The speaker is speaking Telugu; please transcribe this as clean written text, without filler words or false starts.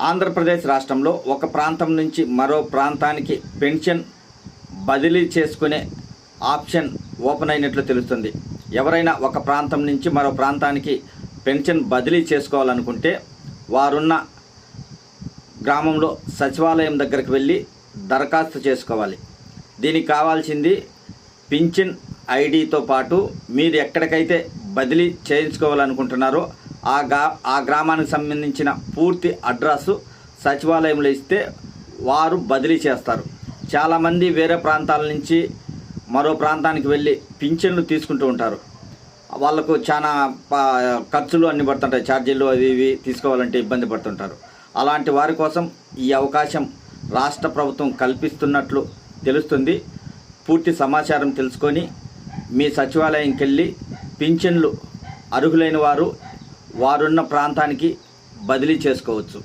ఆంధ్రప్రదేశ్ రాష్ట్రంలో ఒక ప్రాంతం నుంచి మరో ప్రాంతానికి పెన్షన్ బదిలీ చేసుకునే ఆప్షన్ ఓపెన్ అయినట్లు తెలుస్తుంది. ఎవరైనా ఒక ప్రాంతం నుంచి మరో ప్రాంతానికి పెన్షన్ బదిలీ చేసుకోవాలనుకుంటే వారున్న గ్రామంలో సచివాలయం దగ్గరికి వెళ్ళి దరఖాస్తు చేసుకోవాలి. దీనికి కావాల్సింది పింఛన్ ఐడితో పాటు మీరు ఎక్కడికైతే బదిలీ చేయించుకోవాలనుకుంటున్నారో ఆ గ్రామానికి సంబంధించిన పూర్తి అడ్రస్సు సచివాలయంలో ఇస్తే వారు బదిలీ చేస్తారు. చాలామంది వేరే ప్రాంతాల నుంచి మరో ప్రాంతానికి వెళ్ళి పింఛన్లు తీసుకుంటూ ఉంటారు. వాళ్ళకు చాలా ఖర్చులు అన్నీ పడుతుంటాయి, ఛార్జీలు అవి ఇవి తీసుకోవాలంటే ఇబ్బంది పడుతుంటారు. అలాంటి వారి కోసం ఈ అవకాశం రాష్ట్ర ప్రభుత్వం కల్పిస్తున్నట్లు తెలుస్తుంది. పూర్తి సమాచారం తెలుసుకొని మీ సచివాలయంకి వెళ్ళి పింఛన్లు అర్హులైన వారున్న ప్రాంతానికి బదిలీ చేసుకోవచ్చు.